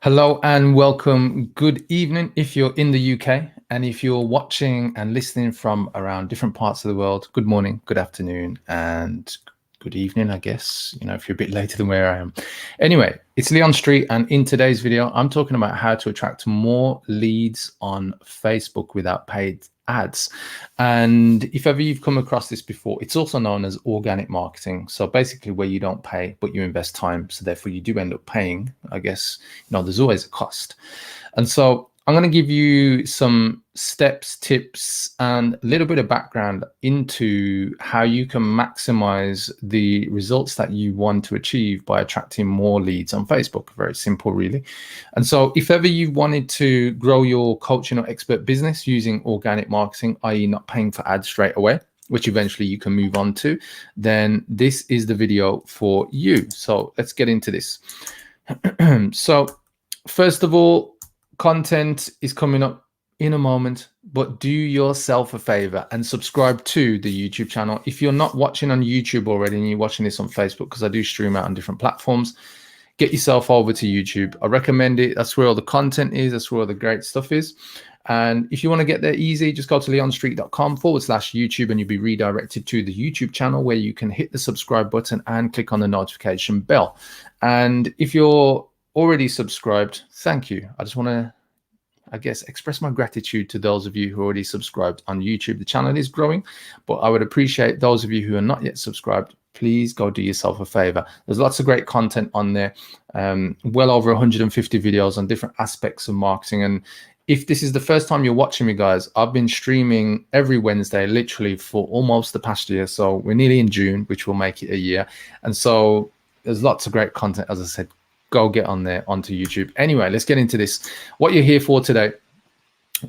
Hello and welcome. Good evening if you're in the UK, and if you're watching and listening from around different parts of the world, good morning, good afternoon, and good evening, I guess, if you're a bit later than where I am. Anyway, it's Leon Street, and in today's video, I'm talking about how to attract more leads on Facebook without paid ads. And if ever you've come across this before, it's also known as organic marketing. So basically where you don't pay, but you invest time. So therefore you do end up paying, I guess, there's always a cost. And so I'm going to give you some steps, tips, and a little bit of background into how you can maximize the results that you want to achieve by attracting more leads on Facebook. Very simple, really. And so if ever you wanted to grow your coaching or expert business using organic marketing, i.e. not paying for ads straight away, which eventually you can move on to, then this is the video for you. So let's get into this. So first of all, content is coming up in a moment, but do yourself a favor and subscribe to the YouTube channel. If you're not watching on YouTube already and you're watching this on Facebook, because I do stream out on different platforms, get yourself over to YouTube. I recommend it. That's where all the content is. That's where all the great stuff is. And if you want to get there easy, just go to leonstreet.com/YouTube and you'll be redirected to the YouTube channel where you can hit the subscribe button and click on the notification bell. And if you're already subscribed, thank you. I just want to, express my gratitude to those of you who already subscribed on YouTube. The channel is growing, but I would appreciate those of you who are not yet subscribed. Please go do yourself a favor. There's lots of great content on there, well over 150 videos on different aspects of marketing. And if this is the first time you're watching me, guys, I've been streaming every Wednesday, literally for almost the past year. So we're nearly in June, which will make it a year. And so there's lots of great content, as I said. Go get on there onto YouTube. Anyway, let's get into this. What you're here for today,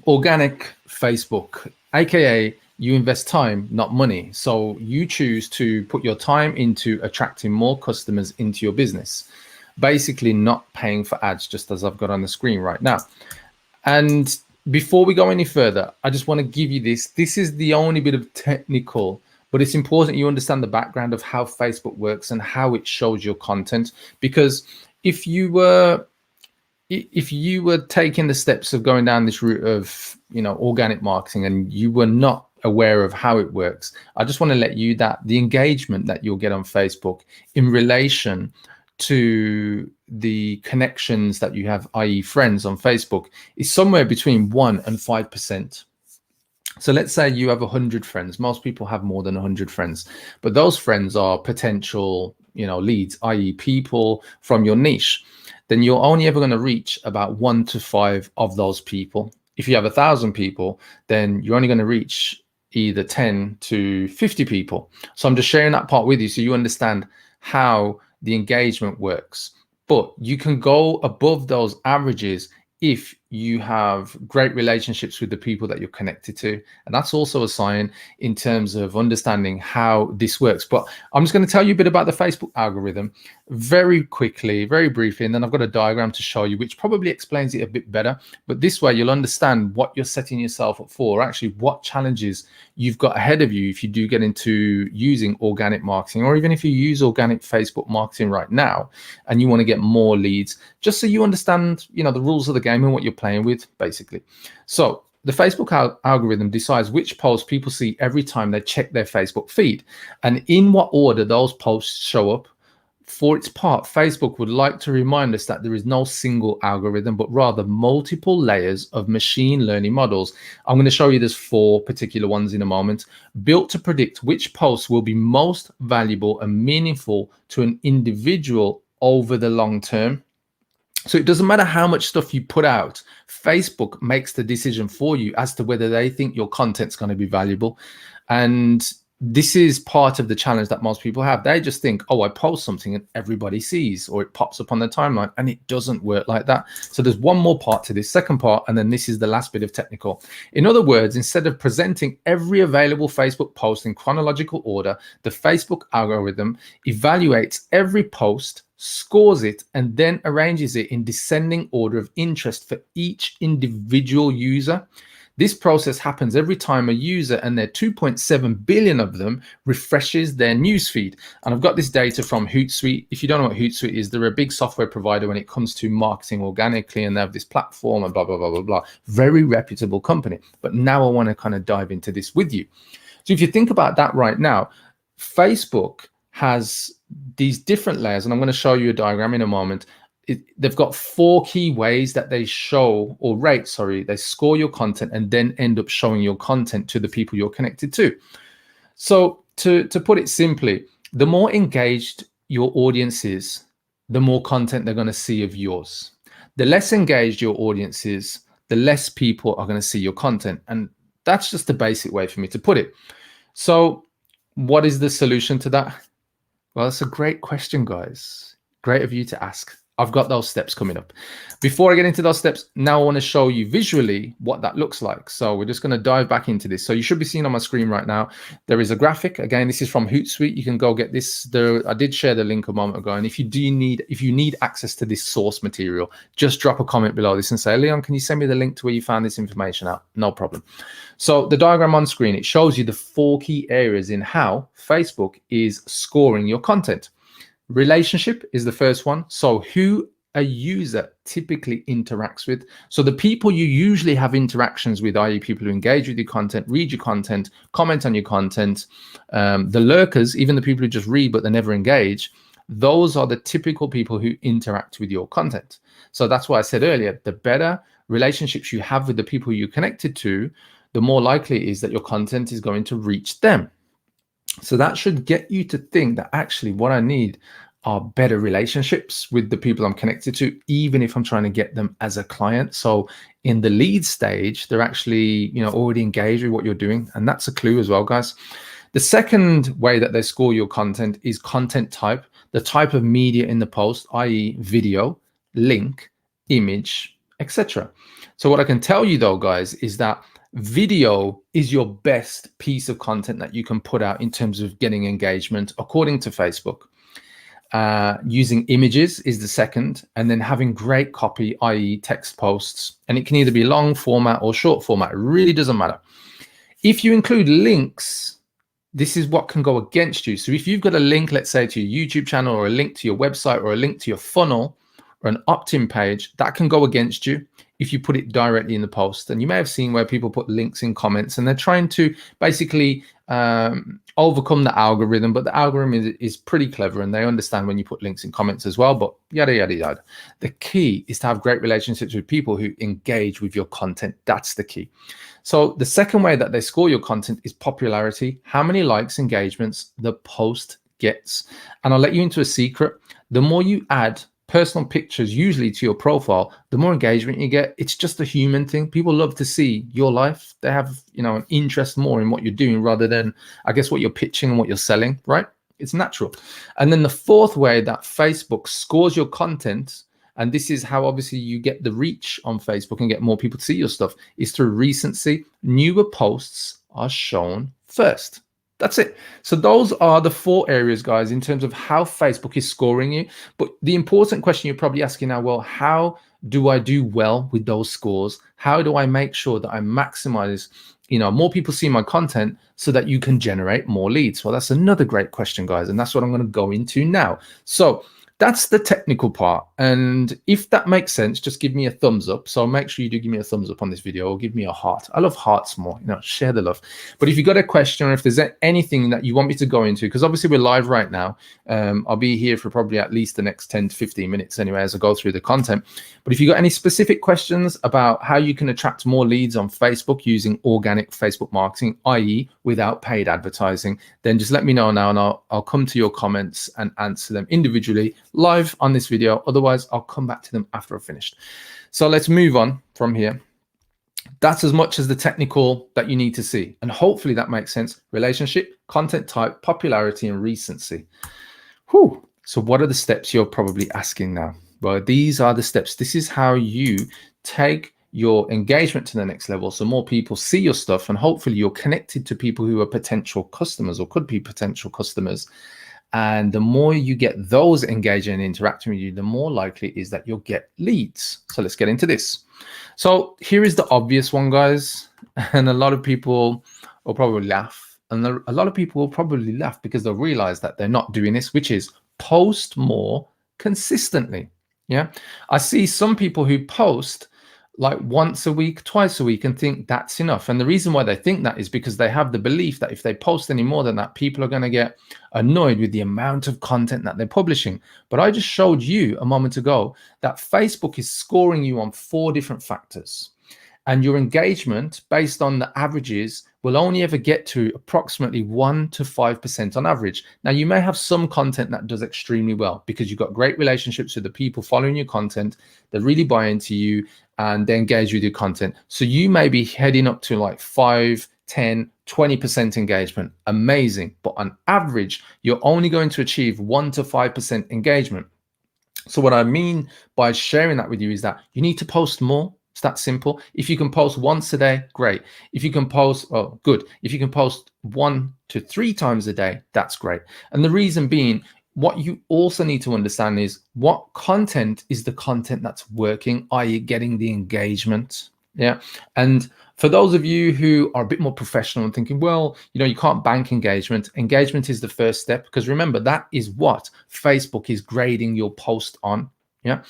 organic Facebook, aka you invest time, not money. So you choose to put your time into attracting more customers into your business, basically not paying for ads, just as I've got on the screen right now. And before we go any further, I just want to give you this. This is the only bit of technical, but it's important you understand the background of how Facebook works and how it shows your content. Because if you were taking the steps of going down this route of organic marketing and you were not aware of how it works, I just want to let you that the engagement that you'll get on Facebook in relation to the connections that you have, i.e. friends on Facebook, is somewhere between 1% and 5%. So let's say you have 100 friends. Most people have more than 100 friends, but those friends are potential, leads, i.e. people from your niche. Then you're only ever going to reach about 1 to 5 of those people. If you have 1,000 people, then you're only going to reach either 10 to 50 people. So I'm just sharing that part with you so you understand how the engagement works. But you can go above those averages if you have great relationships with the people that you're connected to. And that's also a sign in terms of understanding how this works. But I'm just going to tell you a bit about the Facebook algorithm very quickly, very briefly, and then I've got a diagram to show you, which probably explains it a bit better. But this way you'll understand what you're setting yourself up for, or actually what challenges you've got ahead of you if you do get into using organic marketing, or even if you use organic Facebook marketing right now and you want to get more leads, just so you understand, the rules of the game and what you're playing with, basically. So the Facebook algorithm decides which posts people see every time they check their Facebook feed, and in what order those posts show up. For its part, Facebook would like to remind us that there is no single algorithm, but rather multiple layers of machine learning models. I'm going to show you there's 4 particular ones in a moment, built to predict which posts will be most valuable and meaningful to an individual over the long term. So it doesn't matter how much stuff you put out, Facebook makes the decision for you as to whether they think your content's going to be valuable. And this is part of the challenge that most people have. They just think, oh, I post something and everybody sees, or it pops up on the timeline, and it doesn't work like that. So there's one more part to this, second part, and then this is the last bit of technical. In other words, instead of presenting every available Facebook post in chronological order, the Facebook algorithm evaluates every post, scores it, and then arranges it in descending order of interest for each individual user. This process happens every time a user, and there are 2.7 billion of them, refreshes their newsfeed. And I've got this data from Hootsuite. If you don't know what Hootsuite is, they're a big software provider when it comes to marketing organically, and they have this platform and blah, blah, blah, blah, blah. Very reputable company. But now I want to kind of dive into this with you. So if you think about that right now, Facebook has these different layers, and I'm going to show you a diagram in a moment. They've got 4 key ways that they show or rate, they score your content and then end up showing your content to the people you're connected to. So to put it simply, the more engaged your audience is, the more content they're going to see of yours. The less engaged your audience is, the less people are going to see your content. And that's just the basic way for me to put it. So what is the solution to that? Well, that's a great question, guys. Great of you to ask. I've got those steps coming up. Before I get into those steps, now I want to show you visually what that looks like. So we're just going to dive back into this. So you should be seeing on my screen right now, there is a graphic. Again, this is from Hootsuite. You can go get this. I did share the link a moment ago. And if you need access to this source material, just drop a comment below this and say, Leon, can you send me the link to where you found this information out? No problem. So the diagram on screen, it shows you the 4 key areas in how Facebook is scoring your content. Relationship is the first one. So who a user typically interacts with. So the people you usually have interactions with, i.e. people who engage with your content, read your content, comment on your content, the lurkers, even the people who just read but they never engage, those are the typical people who interact with your content. So that's why I said earlier, the better relationships you have with the people you're connected to, the more likely it is that your content is going to reach them. So that should get you to think that actually what I need are better relationships with the people I'm connected to, even if I'm trying to get them as a client. So in the lead stage, they're actually, already engaged with what you're doing. And that's a clue as well, guys. The second way that they score your content is content type, the type of media in the post, i.e. video, link, image, etc. So what I can tell you though, guys, is that video is your best piece of content that you can put out in terms of getting engagement, according to Facebook. Using images is the second, and then having great copy, i.e. text posts, and it can either be long format or short format. It really doesn't matter. If you include links, this is what can go against you. So if you've got a link, let's say to your YouTube channel, or a link to your website, or a link to your funnel, or an opt-in page, that can go against you if you put it directly in the post. And you may have seen where people put links in comments, and they're trying to basically overcome the algorithm, but the algorithm is pretty clever, and they understand when you put links in comments as well, but yada, yada, yada. The key is to have great relationships with people who engage with your content. That's the key. So the second way that they score your content is popularity, how many likes, engagements the post gets. And I'll let you into a secret. The more you add personal pictures usually to your profile, the more engagement you get. It's just a human thing. People love to see your life. They have, an interest more in what you're doing rather than, I guess, what you're pitching and what you're selling, right? It's natural. And then the fourth way that Facebook scores your content, and this is how obviously you get the reach on Facebook and get more people to see your stuff, is through recency. Newer posts are shown first. That's it. So those are the 4 areas, guys, in terms of how Facebook is scoring you. But the important question you're probably asking now, well, how do I do well with those scores? How do I make sure that I maximize, more people see my content so that you can generate more leads? Well, that's another great question, guys. And that's what I'm going to go into now. So that's the technical part. And if that makes sense, just give me a thumbs up. So make sure you do give me a thumbs up on this video, or give me a heart. I love hearts more, share the love. But if you've got a question, or if there's anything that you want me to go into, because obviously we're live right now, I'll be here for probably at least the next 10 to 15 minutes anyway, as I go through the content. But if you've got any specific questions about how you can attract more leads on Facebook using organic Facebook marketing, i.e. without paid advertising, then just let me know now, and I'll come to your comments and answer them individually live on this video. Otherwise, I'll come back to them after I've finished. So let's move on from here. That's as much as the technical that you need to see. And hopefully that makes sense. Relationship, content type, popularity, and recency. Whew. So what are the steps you're probably asking now? Well, these are the steps. This is how you take your engagement to the next level, so more people see your stuff, and hopefully you're connected to people who are potential customers or could be potential customers. And the more you get those engaging and interacting with you, the more likely it is that you'll get leads. So let's get into this. So here is the obvious one, guys. And a lot of people will probably laugh. And a lot of people will probably laugh because they'll realize that they're not doing this, which is post more consistently. Yeah. I see some people who post like once a week, twice a week, and think that's enough. And the reason why they think that is because they have the belief that if they post any more than that, people are going to get annoyed with the amount of content that they're publishing. But I just showed you a moment ago that Facebook is scoring you on 4 different factors. And your engagement based on the averages will only ever get to approximately 1 to 5% on average. Now, you may have some content that does extremely well because you've got great relationships with the people following your content. They're really buying into you and they engage with your content. So you may be heading up to like 5, 10, 20% engagement. Amazing. But on average, you're only going to achieve 1 to 5% engagement. So what I mean by sharing that with you is that you need to post more. It's that simple. If you can post once a day, great. If you can post, oh, good. If you can post 1 to 3 times a day, that's great. And the reason being, what you also need to understand is what content is the content that's working, i.e. getting the engagement. Yeah. And for those of you who are a bit more professional and thinking, well, you can't bank engagement. Engagement is the first step, because remember, that is what Facebook is grading your post on. Yeah.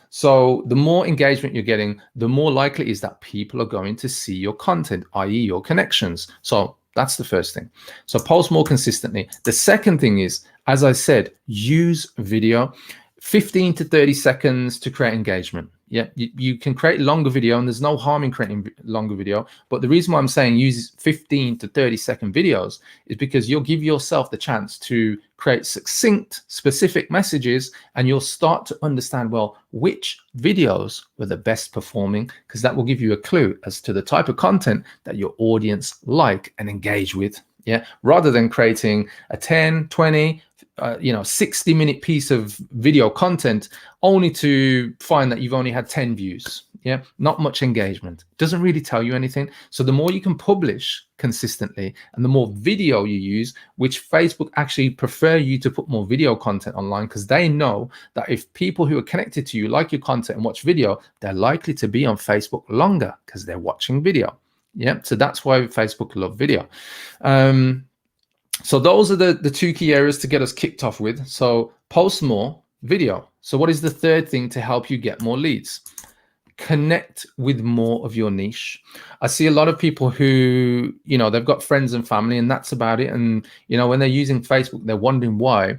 So the more engagement you're getting, the more likely it is that people are going to see your content, i.e. your connections. So that's the first thing. So post more consistently. The second thing is, as I said, use video. 15 to 30 seconds to create engagement. Yeah, you can create longer video, and there's no harm in creating longer video. But the reason why I'm saying use 15 to 30-second videos is because you'll give yourself the chance to create succinct, specific messages, and you'll start to understand, well, which videos were the best performing, because that will give you a clue as to the type of content that your audience like and engage with. Yeah, rather than creating a 10, 20, 60-minute piece of video content only to find that you've only had 10 views. Yeah, not much engagement. Doesn't really tell you anything. So the more you can publish consistently and the more video you use, which Facebook actually prefer you to put more video content online, because they know that if people who are connected to you like your content and watch video, they're likely to be on Facebook longer because they're watching video. Yeah, so that's why Facebook love video. So those are the 2 key areas to get us kicked off with. So post more, video. So what is the third thing to help you get more leads? Connect with more of your niche. I see a lot of people who, they've got friends and family, and that's about it. And, when they're using Facebook, they're wondering why,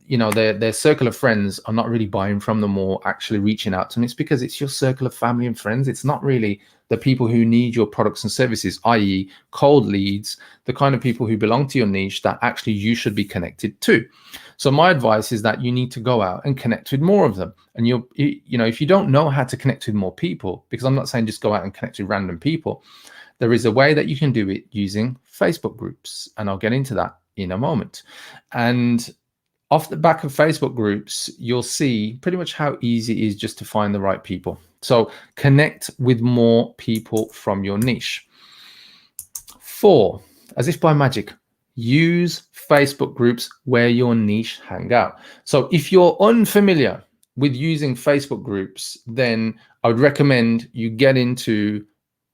their circle of friends are not really buying from them or actually reaching out to them. It's because it's your circle of family and friends. It's not really the people who need your products and services, i.e. cold leads, the kind of people who belong to your niche that actually you should be connected to. So my advice is that you need to go out and connect with more of them. And if you don't know how to connect with more people, because I'm not saying just go out and connect with random people, there is a way that you can do it using Facebook groups. And I'll get into that in a moment. And off the back of Facebook groups, you'll see pretty much how easy it is just to find the right people. So connect with more people from your niche. 4, as if by magic, use Facebook groups where your niche hang out. So if you're unfamiliar with using Facebook groups, then I would recommend you get into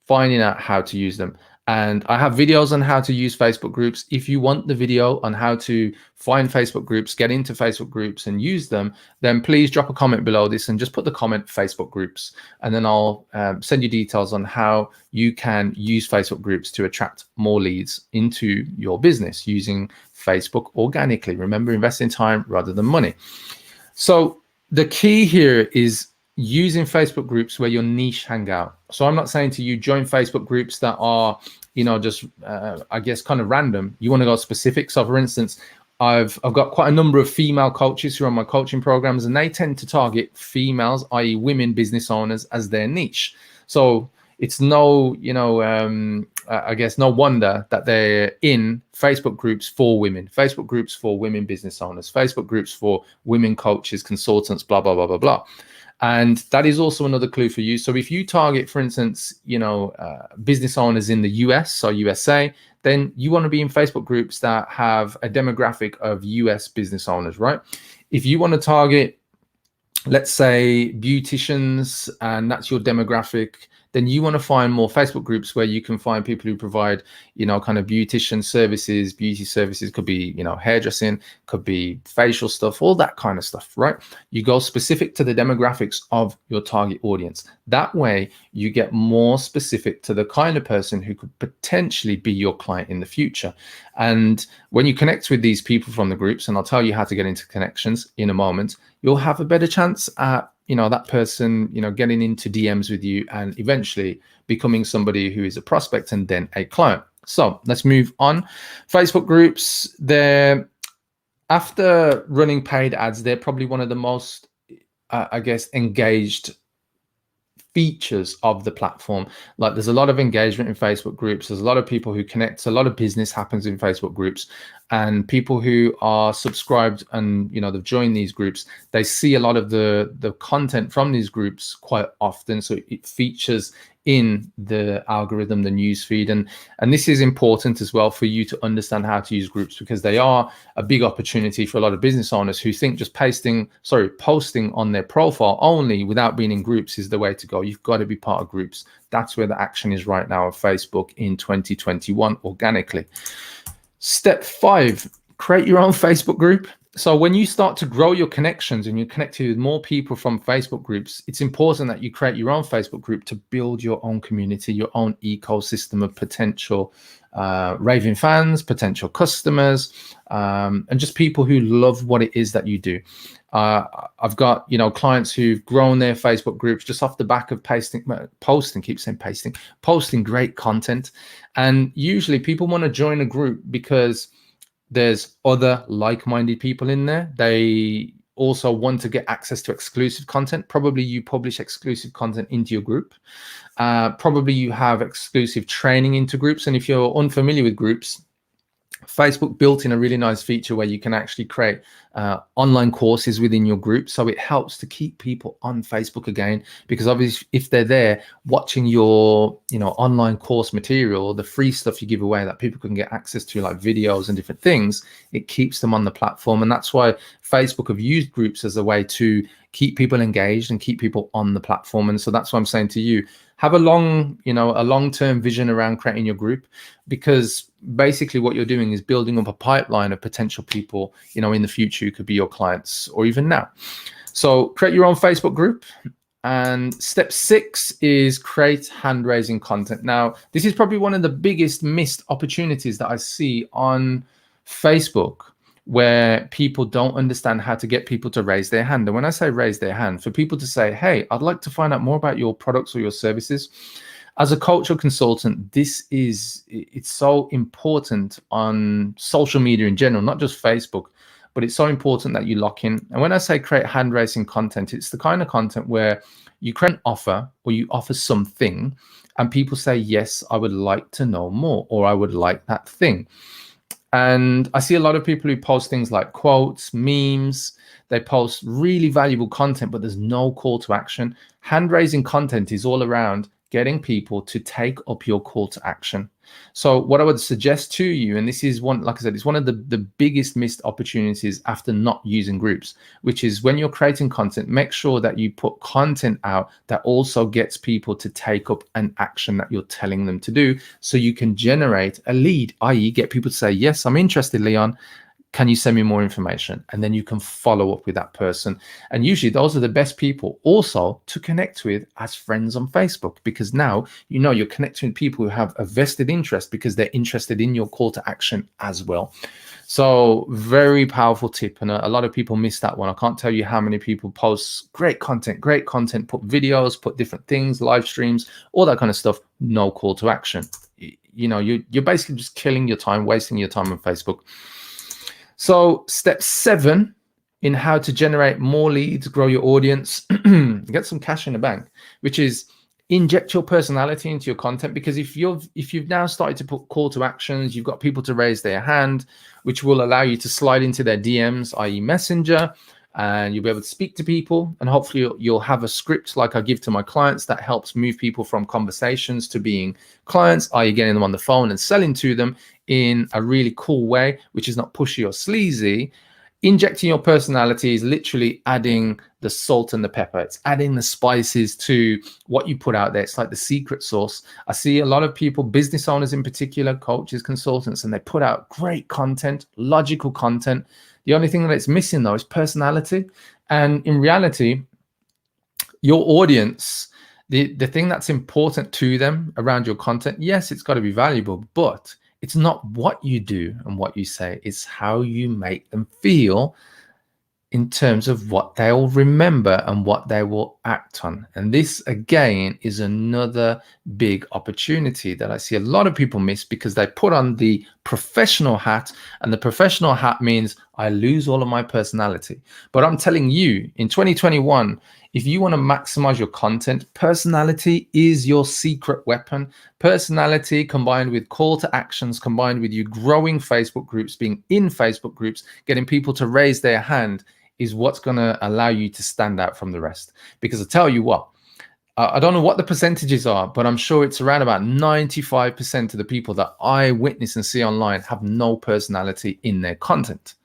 finding out how to use them. And I have videos on how to use Facebook groups. If you want the video on how to find Facebook groups, get into Facebook groups and use them, then please drop a comment below this and just put the comment Facebook groups. And then I'll send you details on how you can use Facebook groups to attract more leads into your business using Facebook organically. Remember, invest in time rather than money. So the key here is using Facebook groups where your niche hang out. So I'm not saying to you, join Facebook groups that are, just, I guess, kind of random. You want to go specific. So for instance, I've got quite a number of female coaches who are on my coaching programs, and they tend to target females, i.e. women business owners, as their niche. So it's no, I guess, no wonder that they're in Facebook groups for women, Facebook groups for women business owners, Facebook groups for women coaches, consultants, blah, blah, blah, blah, blah. And that is also another clue for you. So if you target, for instance, business owners in the US or USA, then you want to be in Facebook groups that have a demographic of US business owners, right? If you want to target, let's say, beauticians, and that's your demographic, then you want to find more Facebook groups where you can find people who provide, kind of beautician services. Beauty services could be, hairdressing, could be facial stuff, all that kind of stuff, right? You go specific to the demographics of your target audience. That way you get more specific to the kind of person who could potentially be your client in the future. And when you connect with these people from the groups, and I'll tell you how to get into connections in a moment, you'll have a better chance at that person, getting into DMs with you and eventually becoming somebody who is a prospect and then a client. So let's move on. Facebook groups, after running paid ads, they're probably one of the most, engaged features of the platform. Like, there's a lot of engagement in Facebook groups. There's a lot of people who connect. A lot of business happens in Facebook groups, and people who are subscribed and they've joined these groups, they see a lot of the content from these groups quite often. So it features in the algorithm, the news feed, and this is important as well for you to understand how to use groups, because they are a big opportunity for a lot of business owners who think just posting on their profile only without being in groups is the way to go. You've got to be part of groups. That's where the action is right now on Facebook in 2021 organically. Step 5, create your own Facebook group. So when you start to grow your connections and you're connected with more people from Facebook groups, it's important that you create your own Facebook group to build your own community, your own ecosystem of potential raving fans, potential customers, and just people who love what it is that you do. I've got clients who've grown their Facebook groups just off the back of posting great content. And usually people want to join a group because there's other like-minded people in there. They also want to get access to exclusive content. Probably you publish exclusive content into your group. Probably you have exclusive training into groups. And if you're unfamiliar with groups, Facebook built in a really nice feature where you can actually create online courses within your group. So it helps to keep people on Facebook again, because obviously if they're there watching your online course material, the free stuff you give away that people can get access to, like videos and different things, it keeps them on the platform. And that's why Facebook have used groups as a way to keep people engaged and keep people on the platform. And so that's what I'm saying to you. Have a long-term vision around creating your group, because basically what you're doing is building up a pipeline of potential people, in the future who could be your clients or even now. So create your own Facebook group. And step 6 is create hand-raising content. Now, this is probably one of the biggest missed opportunities that I see on Facebook, where people don't understand how to get people to raise their hand. And when I say raise their hand, for people to say, hey, I'd like to find out more about your products or your services. As a coach or consultant, it's so important on social media in general, not just Facebook, but it's so important that you lock in. And when I say create hand-raising content, it's the kind of content where you create an offer or you offer something and people say, yes, I would like to know more, or I would like that thing. And I see a lot of people who post things like quotes, memes. They post really valuable content, but there's no call to action. Hand-raising content is all around getting people to take up your call to action. So what I would suggest to you, and this is one, like I said, it's one of the biggest missed opportunities after not using groups, which is when you're creating content, make sure that you put content out that also gets people to take up an action that you're telling them to do, so you can generate a lead, i.e. get people to say, yes, I'm interested, Leon. Can you send me more information? And then you can follow up with that person. And usually those are the best people also to connect with as friends on Facebook, because now you're connecting with people who have a vested interest because they're interested in your call to action as well. So very powerful tip. And a lot of people miss that one. I can't tell you how many people post great content, put videos, put different things, live streams, all that kind of stuff. No call to action. You're basically just killing your time, wasting your time on Facebook. So step 7 in how to generate more leads, grow your audience, get some cash in the bank, which is inject your personality into your content. Because if you've now started to put call to actions, you've got people to raise their hand, which will allow you to slide into their DMs, i.e. Messenger, and you'll be able to speak to people, and hopefully you'll have a script like I give to my clients that helps move people from conversations to being clients, i.e. getting them on the phone and selling to them in a really cool way, which is not pushy or sleazy. Injecting your personality is literally adding the salt and the pepper. It's adding the spices to what you put out there. It's like the secret sauce. I see a lot of people, business owners in particular, coaches, consultants, and they put out great content, logical content. The only thing that it's missing though is personality. And in reality, your audience, the thing that's important to them around your content, yes, it's got to be valuable, but it's not what you do and what you say, it's how you make them feel in terms of what they'll remember and what they will act on. And this, again, is another big opportunity that I see a lot of people miss because they put on the professional hat, and the professional hat means I lose all of my personality. But I'm telling you, in 2021, if you want to maximize your content, personality is your secret weapon. Personality combined with call to actions, combined with you growing Facebook groups, being in Facebook groups, getting people to raise their hand, is what's going to allow you to stand out from the rest. Because I tell you what, I don't know what the percentages are, but I'm sure it's around about 95% of the people that I witness and see online have no personality in their content.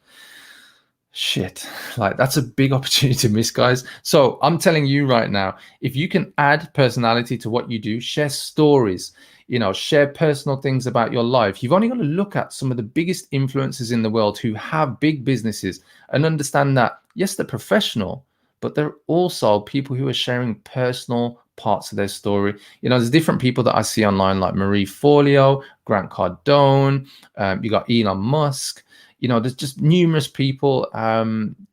Shit, like that's a big opportunity to miss, guys. So I'm telling you right now, if you can add personality to what you do, share stories, share personal things about your life. You've only got to look at some of the biggest influencers in the world who have big businesses and understand that, yes, they're professional, but they're also people who are sharing personal parts of their story. There's different people that I see online like Marie Forleo, Grant Cardone, you got Elon Musk. There's just numerous people, I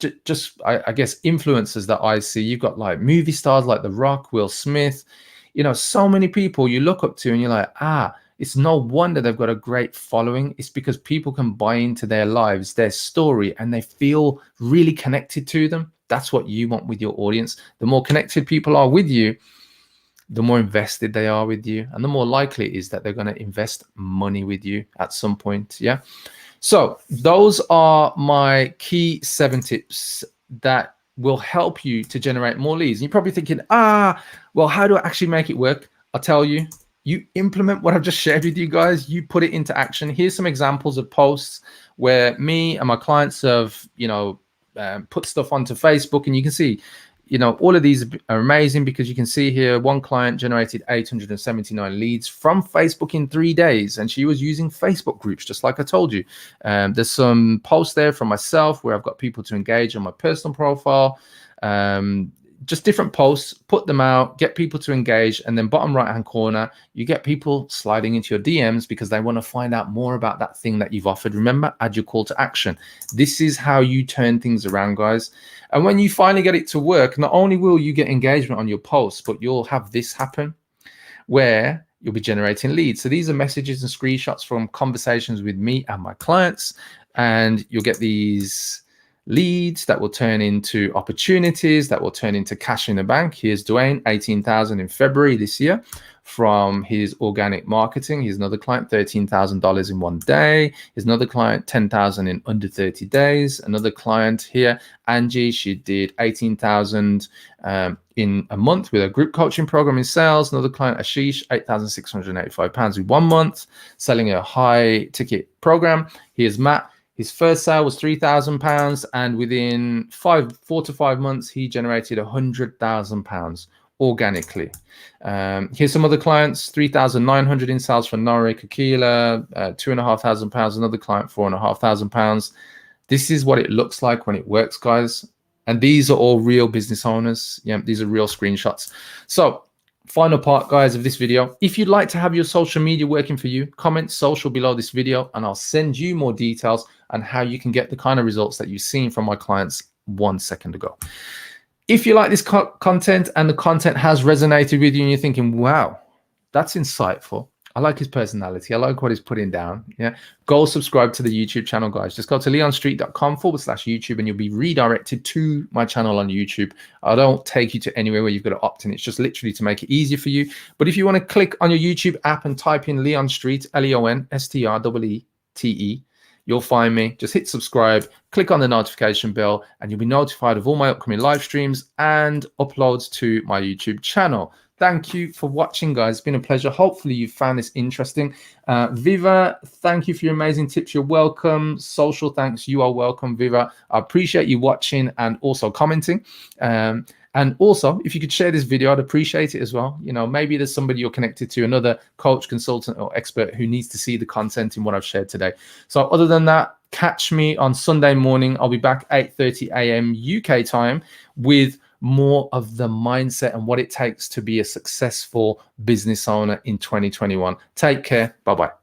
guess, influencers that I see. You've got like movie stars like The Rock, Will Smith, so many people you look up to and you're like, it's no wonder they've got a great following. It's because people can buy into their lives, their story, and they feel really connected to them. That's what you want with your audience. The more connected people are with you, the more invested they are with you, and the more likely it is that they're going to invest money with you at some point. Yeah. So those are my key 7 tips that will help you to generate more leads. And you're probably thinking, well, how do I actually make it work? I'll tell you, you implement what I've just shared with you guys, you put it into action. Here's some examples of posts where me and my clients have, put stuff onto Facebook, and you can see, all of these are amazing because you can see here one client generated 879 leads from Facebook in 3 days, and she was using Facebook groups, just like I told you. There's some posts there from myself where I've got people to engage on my personal profile. Just different posts, put them out, get people to engage, and then bottom right hand corner, you get people sliding into your DMs because they want to find out more about that thing that you've offered. Remember, add your call to action. This is how you turn things around, guys. And when you finally get it to work, not only will you get engagement on your posts, but you'll have this happen where you'll be generating leads. So these are messages and screenshots from conversations with me and my clients, and you'll get these leads that will turn into opportunities, that will turn into cash in the bank. Here's Dwayne, 18,000 in February this year from his organic marketing. Here's another client, $13,000 in 1 day. Here's another client, 10,000 in under 30 days. Another client here, Angie, she did 18,000 in a month with a group coaching program in sales. Another client, Ashish, £8,685 in 1 month, selling a high ticket program. Here's Matt. His first sale was £3,000, and within 4 to 5 months, he generated £100,000 organically. Here's some other clients: 3,900 in sales for Norik Akila, £2,500. Another client, £4,500. This is what it looks like when it works, guys. And these are all real business owners. Yeah, these are real screenshots. So, final part, guys, of this video. If you'd like to have your social media working for you, comment social below this video, and I'll send you more details on how you can get the kind of results that you've seen from my clients 1 second ago. If you like this content and the content has resonated with you and you're thinking, wow, that's insightful, I like his personality, I like what he's putting down, yeah, go subscribe to the YouTube channel, guys. Just go to leonstreet.com/YouTube and you'll be redirected to my channel on YouTube. I don't take you to anywhere where you've got to opt in. It's just literally to make it easier for you. But if you want to click on your YouTube app and type in Leon Street, LeonStreete, you'll find me. Just hit subscribe, click on the notification bell, and you'll be notified of all my upcoming live streams and uploads to my YouTube channel. Thank you for watching, guys. It's been a pleasure. Hopefully you found this interesting. Viva, thank you for your amazing tips. You're welcome. Social thanks. You are welcome, Viva. I appreciate you watching and also commenting. And also, if you could share this video, I'd appreciate it as well. You know, maybe there's somebody you're connected to, another coach, consultant, or expert who needs to see the content in what I've shared today. So other than that, catch me on Sunday morning. I'll be back 8:30 a.m. UK time with more of the mindset and what it takes to be a successful business owner in 2021. Take care. Bye-bye.